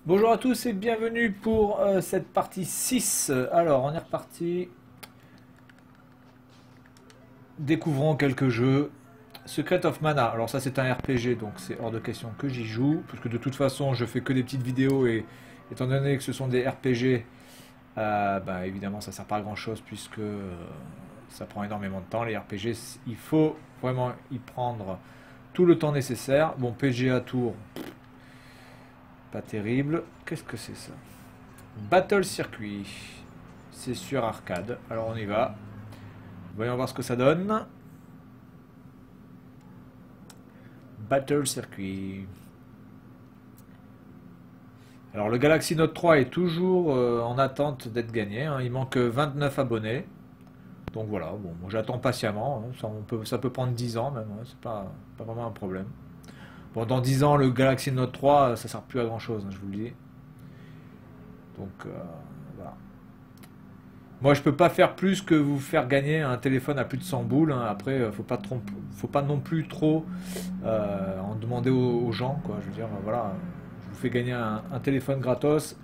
Bonjour à tous et bienvenue pour cette partie 6. Alors, on est reparti. Découvrons quelques jeux. Secret of Mana. Alors ça c'est un RPG, donc c'est hors de question que j'y joue. Parce que de toute façon, je fais que des petites vidéos et étant donné que ce sont des RPG, bah, évidemment ça sert pas à grand chose puisque ça prend énormément de temps. Les RPG, il faut vraiment y prendre tout le temps nécessaire. Bon, PGA Tour, pas terrible. Qu'est-ce que c'est ça? Battle Circuit. C'est sur arcade. Alors on y va. Voyons voir ce que ça donne. Battle Circuit. Alors le Galaxy Note 3 est toujours en attente d'être gagné, hein. Il manque 29 abonnés. Donc voilà, bon, moi, j'attends patiemment, hein. Ça peut prendre 10 ans même, hein. C'est pas vraiment un problème. Bon, dans 10 ans, le Galaxy Note 3, ça sert plus à grand chose, hein, je vous le dis. Donc voilà. Moi, je peux pas faire plus que vous faire gagner un téléphone à plus de 100 boules, hein. Après, faut pas non plus trop en demander aux gens, quoi. Je veux dire, voilà, je vous fais gagner un téléphone gratos,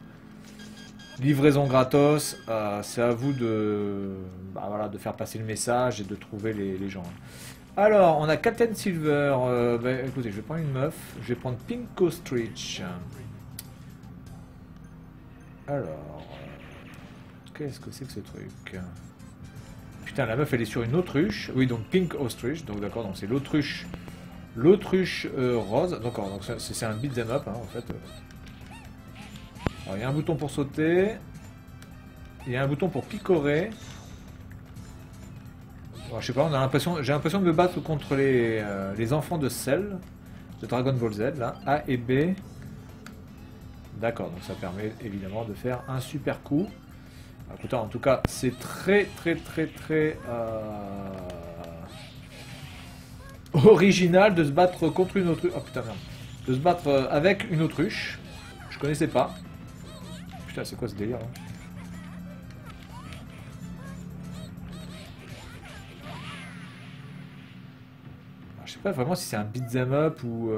livraison gratos. C'est à vous bah, voilà, de faire passer le message et de trouver les gens, hein. Alors, on a Captain Silver. Bah, écoutez, je vais prendre une meuf. Je vais prendre Pink Ostrich. Alors, qu'est-ce que c'est que ce truc? Putain, la meuf, elle est sur une autruche. Oui, donc Pink Ostrich. Donc d'accord, donc c'est l'autruche. L'autruche rose. D'accord, donc c'est un beat'em up, hein, en fait. Alors, il y a un bouton pour sauter. Il y a un bouton pour picorer. Alors, je sais pas, j'ai l'impression de me battre contre les enfants de Cell, de Dragon Ball Z, là, A et B. D'accord, donc ça permet évidemment de faire un super coup. Alors, écoutez, en tout cas, c'est très original de se battre contre une autruche. Oh putain, merde. De se battre avec une autruche. Je connaissais pas. Putain, c'est quoi ce délire, hein? Je sais pas vraiment si c'est un beat'em up ou...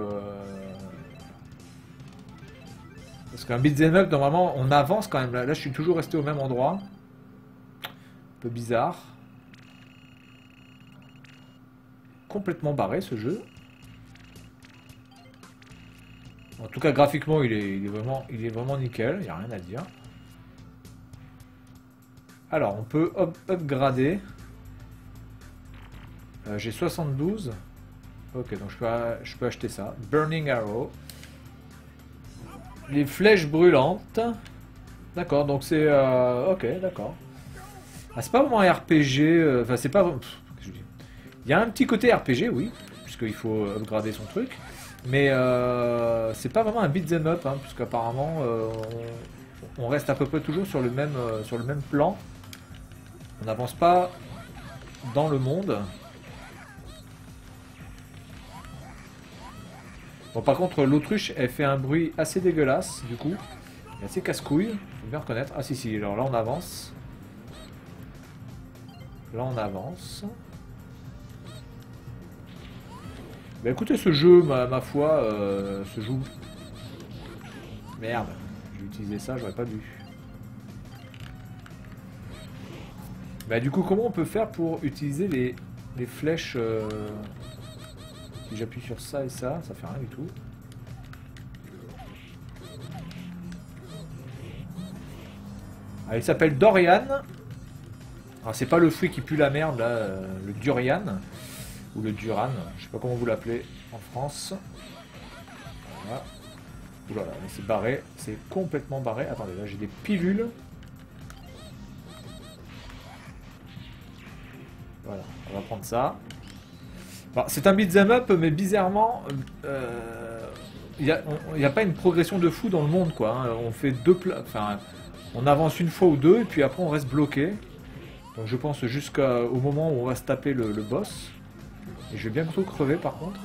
Parce qu'un beat'em up, normalement, on avance quand même. Là, je suis toujours resté au même endroit. Un peu bizarre. Complètement barré, ce jeu. En tout cas, graphiquement, il est vraiment nickel. Il n'y a rien à dire. Alors, on peut upgrader. J'ai 72. Ok, donc je peux acheter ça. Burning Arrow. Les flèches brûlantes. D'accord, donc c'est... ok, d'accord. Ah, c'est pas vraiment un RPG. Enfin, c'est pas... qu'est-ce que je dis. Il y a un petit côté RPG, oui. Puisqu'il faut upgrader son truc. Mais c'est pas vraiment un beat'em up. Hein, puisqu'apparemment, on reste à peu près toujours sur le même plan. On n'avance pas dans le monde. Bon, par contre, l'autruche, elle fait un bruit assez dégueulasse, du coup. Et assez casse-couille, faut bien reconnaître. Ah si, si, alors là on avance. Là on avance. Bah écoutez, ce jeu, ma foi, se joue. Merde, j'ai utilisé ça, j'aurais pas dû. Bah du coup, comment on peut faire pour utiliser les flèches si j'appuie sur ça et ça fait rien du tout. Ah, il s'appelle Dorian. Alors c'est pas le fruit qui pue la merde là, le durian. Ou le duran, je sais pas comment vous l'appelez en France. Voilà. Oulala, c'est barré, c'est complètement barré. Attendez, là j'ai des pilules. Voilà, on va prendre ça. C'est un beat'em up, mais bizarrement, il n'y a pas une progression de fou dans le monde, quoi, hein. On fait enfin, on avance une fois ou deux, et puis après on reste bloqué. Donc je pense jusqu'au moment où on va se taper le boss. Et je vais bientôt crever par contre.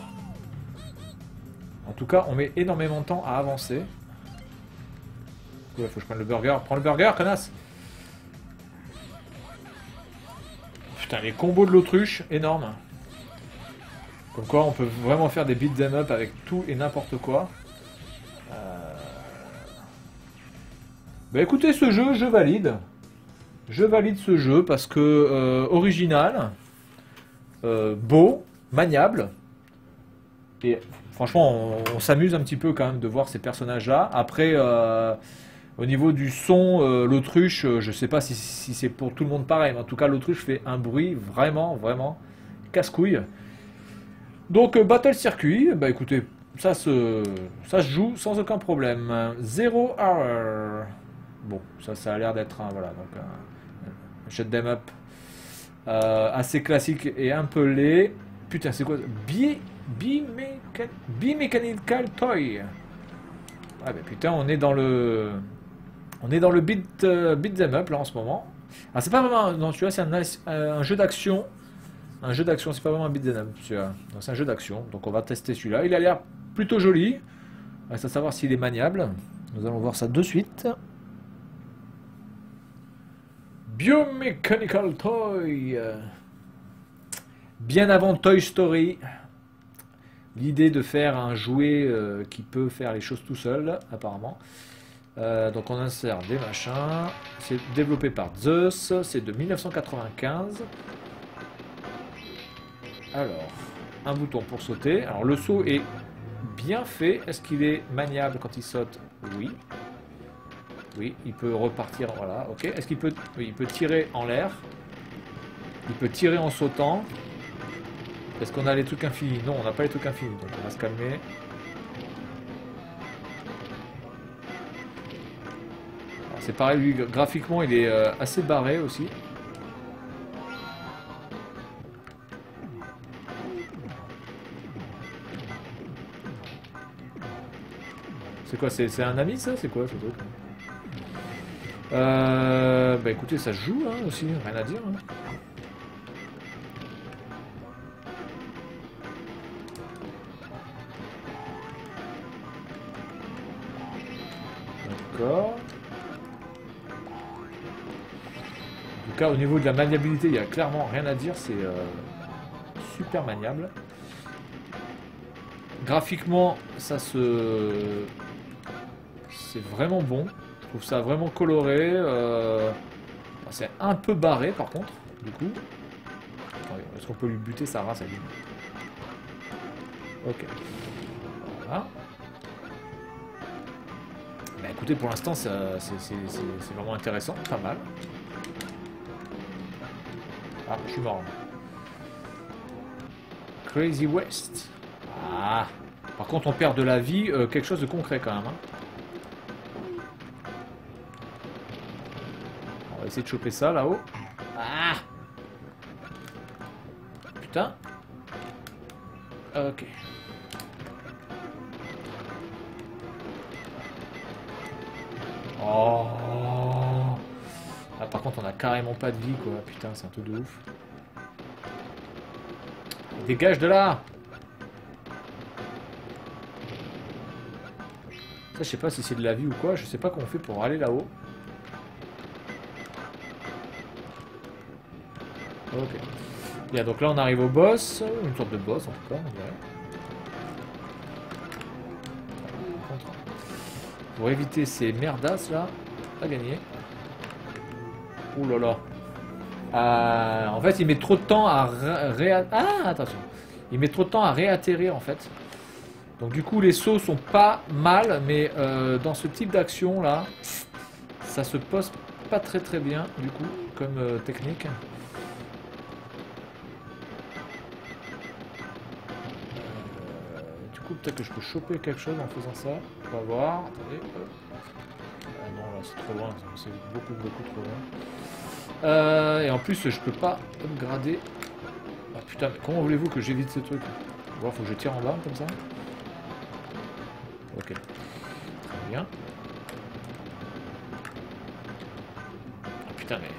En tout cas, on met énormément de temps à avancer. Il faut que je prenne le burger. Prends le burger, connasse! Putain, les combos de l'autruche, énormes. Comme quoi, on peut vraiment faire des beat'em up avec tout et n'importe quoi. Bah écoutez, ce jeu, je valide. Je valide ce jeu parce que original, beau, maniable. Et franchement, on s'amuse un petit peu quand même de voir ces personnages-là. Après, au niveau du son, l'autruche, je sais pas si c'est pour tout le monde pareil, mais en tout cas, l'autruche fait un bruit vraiment, vraiment casse-couille. Donc, Battle Circuit, bah écoutez, ça se joue sans aucun problème. Zero Hour. Bon, ça a l'air d'être un, voilà, donc un shut them up assez classique et un peu laid. Putain, c'est quoi? Bi-Mechanical Toy. Ah bah putain, on est dans le beat them up là en ce moment. Ah, c'est pas vraiment, non, celui-là c'est un jeu d'action. Un jeu d'action, c'est pas vraiment un beat them up celui-là. Non, c'est un jeu d'action. Donc on va tester celui-là. Il a l'air plutôt joli. Reste à savoir s'il est maniable. Nous allons voir ça de suite. Biomechanical Toy. Bien avant Toy Story. L'idée de faire un jouet qui peut faire les choses tout seul, apparemment. Donc on insère des machins. C'est développé par Zeus. C'est de 1995. Alors, un bouton pour sauter. Alors le saut est bien fait. Est-ce qu'il est maniable quand il saute? Oui. Oui, il peut repartir. Voilà, ok. Est-ce qu'il peut... Oui, il peut tirer en l'air. Il peut tirer en sautant. Est-ce qu'on a les trucs infinis? Non, on n'a pas les trucs infinis. Donc on va se calmer. C'est pareil, lui, graphiquement, il est assez barré aussi. C'est quoi? C'est un ami, ça? C'est quoi ce truc? Bah écoutez, ça se joue hein, aussi, rien à dire. Hein. D'accord. En tout cas, au niveau de la maniabilité, il n'y a clairement rien à dire. C'est super maniable. Graphiquement, c'est vraiment bon. Je trouve ça vraiment coloré. C'est un peu barré par contre, du coup. Est-ce qu'on peut lui buter sa race à lui? Ok. Voilà. Bah écoutez, pour l'instant, c'est vraiment intéressant, pas mal. Ah, je suis mort. Crazy West. Ah. Par contre, on perd de la vie, quelque chose de concret quand même. Hein. On va essayer de choper ça là-haut. Ah. Putain. Ok. Oh. Ah, par contre, on a carrément pas de vie, quoi. Putain, c'est un truc de ouf. Dégage de là! Ça, je sais pas si c'est de la vie ou quoi. Je sais pas comment on fait pour aller là-haut. Ok. Bien, donc là, on arrive au boss. Une sorte de boss, en tout cas, on dirait. Pour éviter ces merdasses là, à gagner. Ouh là là. En fait, il met trop de temps à attention. Il met trop de temps à réatterrir en fait. Donc du coup, les sauts sont pas mal, mais dans ce type d'action là, ça se pose pas très bien du coup comme technique. Du coup, peut-être que je peux choper quelque chose en faisant ça. On va voir. Attendez. Ah non, là c'est trop loin, c'est beaucoup trop loin. Et en plus, je peux pas upgrader. Ah putain, mais comment voulez-vous que j'évite ce truc? Bon, faut que je tire en bas comme ça. Ok. Très bien. Oh putain, mais.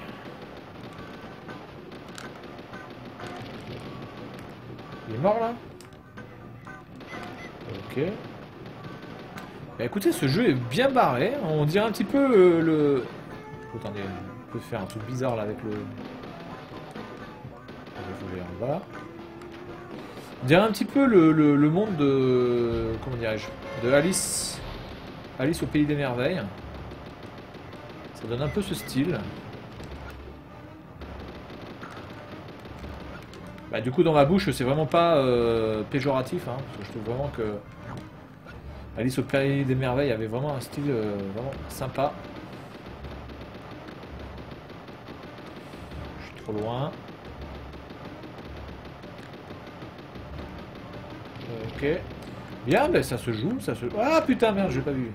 Il est mort là? Ok. Bah, écoutez, ce jeu est bien barré. On dirait un petit peu le. Attendez, on peut faire un truc bizarre là avec le. Je vais voler en bas. On dirait un petit peu le monde de. Comment dirais-je? De Alice. Alice au pays des merveilles. Ça donne un peu ce style. Bah, du coup, dans ma bouche, c'est vraiment pas péjoratif, hein, parce que je trouve vraiment que Alice au Pays des Merveilles avait vraiment un style vraiment sympa. Je suis trop loin. Ok. Bien, ben ça se joue, ça se... Ah putain, merde, j'ai pas vu.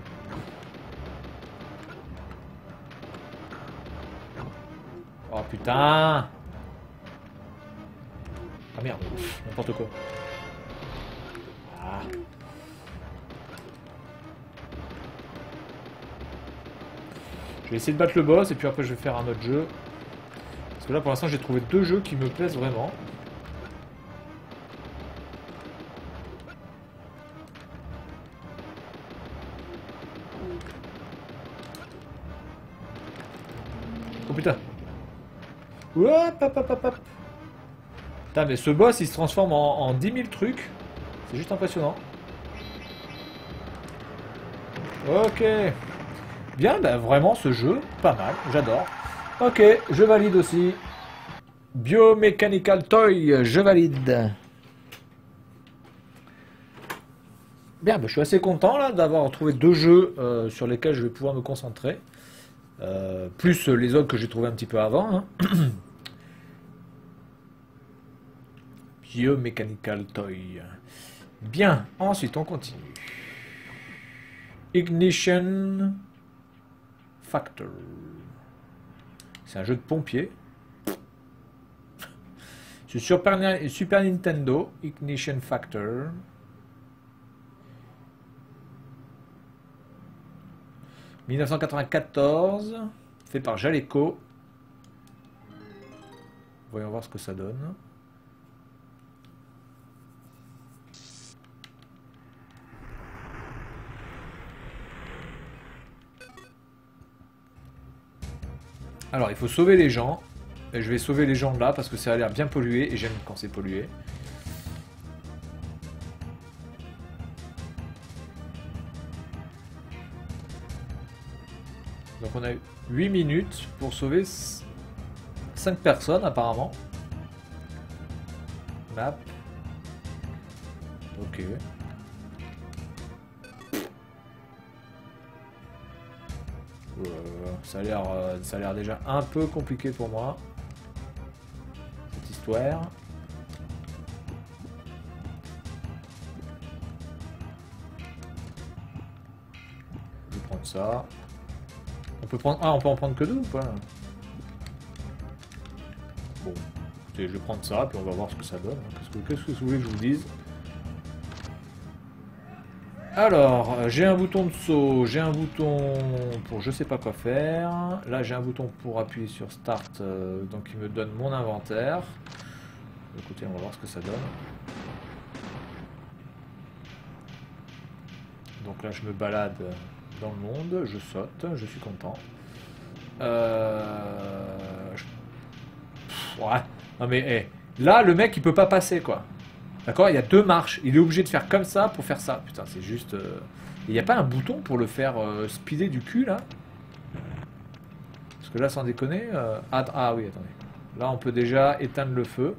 Oh putain. Ah merde, n'importe quoi. Ah. Je vais essayer de battre le boss et puis après je vais faire un autre jeu. Parce que là pour l'instant j'ai trouvé 2 jeux qui me plaisent vraiment. Oh putain. Hop, hop, hop, hop, hop. Putain mais ce boss il se transforme en 10 000 trucs. C'est juste impressionnant. Ok. Bien, bah vraiment ce jeu, pas mal, j'adore. Ok, je valide aussi. Biomechanical Toy, je valide. Bien, bah, je suis assez content là d'avoir trouvé 2 jeux sur lesquels je vais pouvoir me concentrer. Plus les autres que j'ai trouvé un petit peu avant. Hein. Biomechanical Toy. Bien, ensuite on continue. Ignition Factor. C'est un jeu de pompier. C'est Super Nintendo, Ignition Factor. « 1994, fait par Jaleco. Voyons voir ce que ça donne. Alors, il faut sauver les gens. Et je vais sauver les gens là parce que ça a l'air bien pollué et j'aime quand c'est pollué. Donc on a 8 minutes pour sauver 5 personnes apparemment. Map. Ok. Ça a l'air déjà un peu compliqué pour moi. Cette histoire. Je vais prendre ça. On peut prendre... Ah, on peut en prendre que 2 ou pas? Bon. Écoutez, je vais prendre ça, puis on va voir ce que ça donne. Qu'est-ce que vous voulez que je vous dise? Alors, j'ai un bouton de saut, j'ai un bouton pour je sais pas quoi faire. Là, j'ai un bouton pour appuyer sur Start, donc il me donne mon inventaire. Écoutez, on va voir ce que ça donne. Donc là, je me balade dans le monde, je saute, je suis content. Ouais. Non mais, hey, là, le mec, il peut pas passer, quoi. D'accord, il y a 2 marches. Il est obligé de faire comme ça pour faire ça. Putain, c'est juste... Il n'y a pas un bouton pour le faire speeder du cul, là? Parce que là, sans déconner... Ah oui, attendez. Là, on peut déjà éteindre le feu.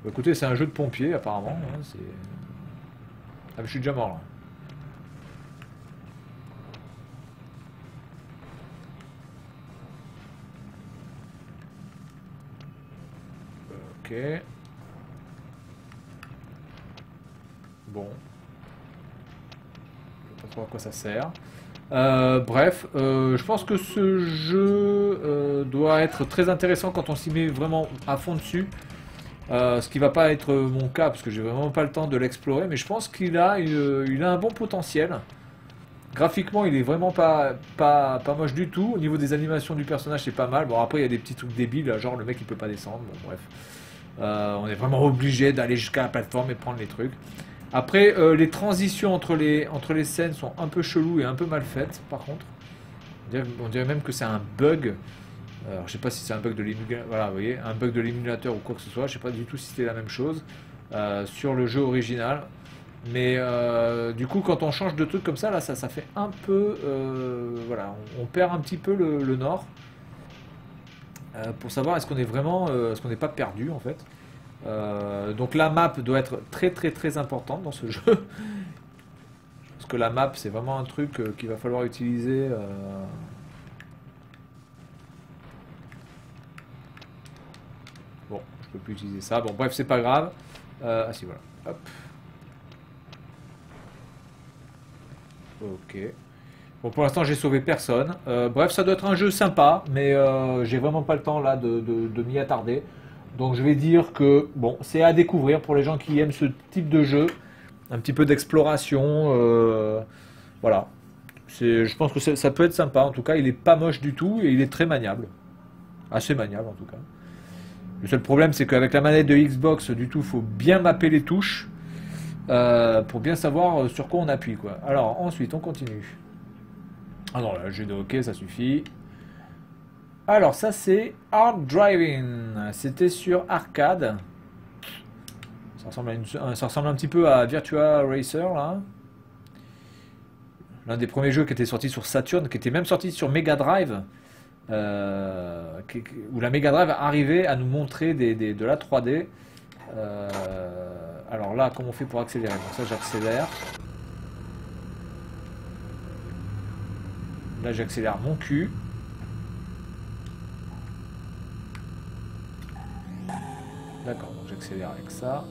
Bah, écoutez, c'est un jeu de pompier, apparemment. Hein, ah, mais je suis déjà mort, là. Ok. Bon. Je sais pas trop à quoi ça sert. Bref, je pense que ce jeu doit être très intéressant quand on s'y met vraiment à fond dessus. Ce qui va pas être mon cas parce que j'ai vraiment pas le temps de l'explorer, mais je pense qu'il a, il a un bon potentiel. Graphiquement, il est vraiment pas moche du tout. Au niveau des animations du personnage, c'est pas mal. Bon, après, il y a des petits trucs débiles, genre le mec il peut pas descendre. Bon, bref. On est vraiment obligé d'aller jusqu'à la plateforme et prendre les trucs. Après, les transitions entre les scènes sont un peu cheloues et un peu mal faites, par contre. On dirait même que c'est un bug. Alors, je sais pas si c'est un bug de l'émulateur, voilà, vous voyez, un bug de l'émulateur ou quoi que ce soit. Je sais pas du tout si c'était la même chose sur le jeu original. Mais du coup, quand on change de truc comme ça, là, ça fait un peu... voilà, on perd un petit peu le nord. Pour savoir est-ce qu'on est vraiment... est-ce qu'on n'est pas perdu, en fait. Donc la map doit être très très très importante dans ce jeu. Parce que la map, c'est vraiment un truc qu'il va falloir utiliser. Bon, je peux plus utiliser ça. Bon, bref, c'est pas grave. Ah si, voilà. Hop. Ok. Bon, pour l'instant, j'ai sauvé personne. Bref, ça doit être un jeu sympa, mais j'ai vraiment pas le temps là de m'y attarder. Donc, je vais dire que bon, c'est à découvrir pour les gens qui aiment ce type de jeu. Un petit peu d'exploration. Voilà. Je pense que ça peut être sympa. En tout cas, il est pas moche du tout et il est très maniable. Assez maniable en tout cas. Le seul problème, c'est qu'avec la manette de Xbox, du tout, faut bien mapper les touches pour bien savoir sur quoi on appuie, quoi. Alors, ensuite, on continue. Ah non, là, j'ai de OK, ça suffit. Alors, ça, c'est Hard Driving. C'était sur arcade. Ça ressemble un petit peu à Virtua Racer, là. L'un des premiers jeux qui était sorti sur Saturn, qui était même sorti sur Mega Drive. Où la Mega Drive arrivait à nous montrer de la 3D. Alors là, comment on fait pour accélérer? Donc ça, j'accélère. Là, j'accélère mon cul. D'accord, donc j'accélère avec ça.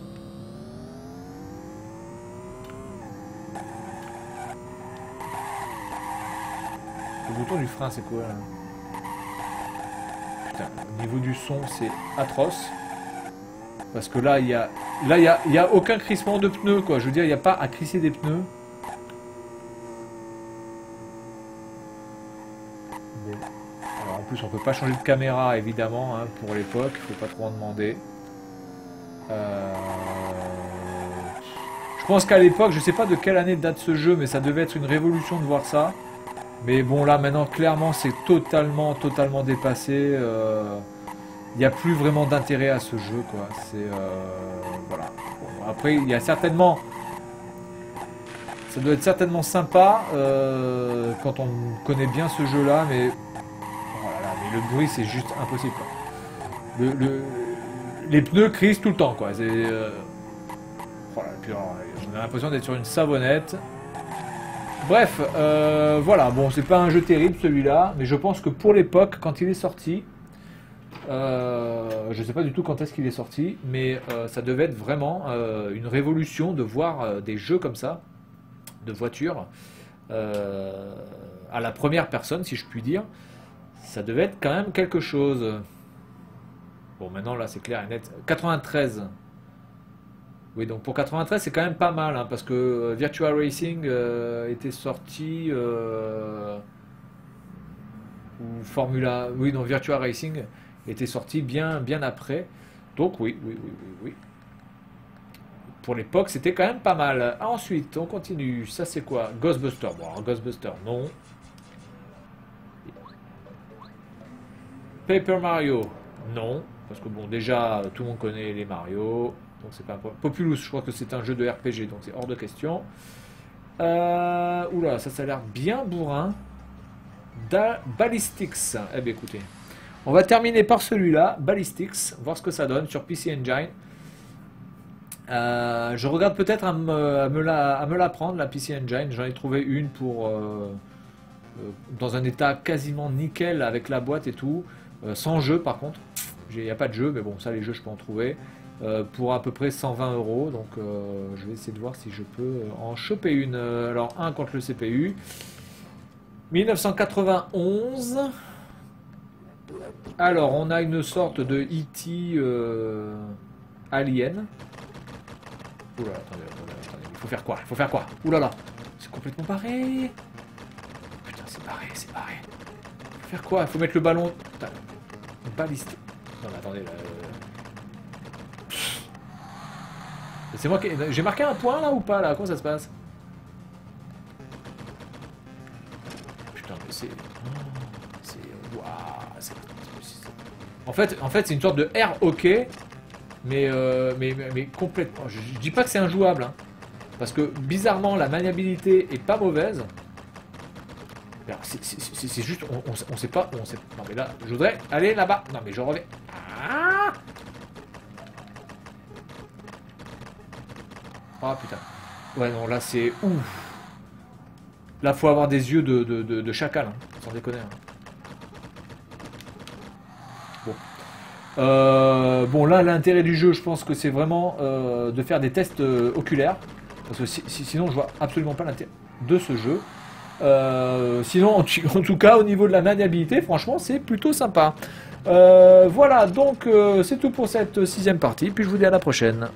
Le bouton du frein, c'est quoi là? Putain, au niveau du son, c'est atroce. Parce que là, il y a aucun crissement de pneus, quoi. Je veux dire, il n'y a pas à crisser des pneus. Bon. Alors, en plus, on peut pas changer de caméra, évidemment, hein, pour l'époque. Il faut pas trop en demander. Je pense qu'à l'époque, je sais pas de quelle année date ce jeu, mais ça devait être une révolution de voir ça. Mais bon, là, maintenant, clairement, c'est totalement dépassé. Il n'y a plus vraiment d'intérêt à ce jeu, quoi. C'est voilà. Bon, après, il y a certainement, ça doit être certainement sympa quand on connaît bien ce jeu-là, mais voilà, mais le bruit, c'est juste impossible, quoi. Les pneus crissent tout le temps, quoi. C'est voilà, puis alors, on a l'impression d'être sur une savonnette. Bref, voilà. Bon, c'est pas un jeu terrible celui-là, mais je pense que pour l'époque, quand il est sorti. Je ne sais pas du tout quand est-ce qu'il est sorti, mais ça devait être vraiment une révolution de voir des jeux comme ça, de voitures, à la première personne, si je puis dire. Ça devait être quand même quelque chose. Bon, maintenant là, c'est clair et net. 93. Oui, donc pour 93, c'est quand même pas mal, hein, parce que Virtua Racing était sorti. Ou Formula. Oui, non, Virtua Racing était sorti bien après. Donc oui. Pour l'époque, c'était quand même pas mal. Ensuite, on continue. Ça, c'est quoi? Ghostbuster. Bon, alors, Ghostbuster, non. Paper Mario, non. Parce que bon, déjà, tout le monde connaît les Mario. Donc c'est pas un problème. Populous, je crois que c'est un jeu de RPG, donc c'est hors de question. Oula, ça a l'air bien bourrin. Ballistics. Eh bien, écoutez. On va terminer par celui-là, Ballistics, voir ce que ça donne sur PC Engine. Je regarde peut-être à me la prendre, la PC Engine. J'en ai trouvé une pour dans un état quasiment nickel avec la boîte et tout. Sans jeu par contre. Il n'y a pas de jeu, mais bon, ça les jeux je peux en trouver. Pour à peu près 120 €. Donc je vais essayer de voir si je peux en choper une. Alors, un contre le CPU. 1991. Alors, on a une sorte de E.T. Alien. Oula, attendez. Il faut faire quoi? Il faut faire quoi? Oulala, c'est complètement barré. Putain, c'est barré. Il faut faire quoi? Il faut mettre le ballon. Putain, baliste. Non, mais attendez, là. C'est moi qui. J'ai marqué un point là ou pas là? Comment ça se passe? Putain, mais c'est. En fait, c'est une sorte de air hockey, mais complètement. Je dis pas que c'est injouable, hein, Parce que bizarrement, la maniabilité est pas mauvaise. C'est juste, on sait pas. Non mais là, je voudrais aller là-bas. Non mais je reviens. Ah, oh putain. Ouais non, là c'est ouf. Là faut avoir des yeux de chacal, hein, sans déconner. Hein. Bon. Bon là l'intérêt du jeu, je pense que c'est vraiment de faire des tests oculaires. Parce que sinon je vois absolument pas l'intérêt de ce jeu. Sinon, en tout cas, au niveau de la maniabilité, franchement, c'est plutôt sympa. Voilà, donc c'est tout pour cette 6e partie, puis je vous dis à la prochaine.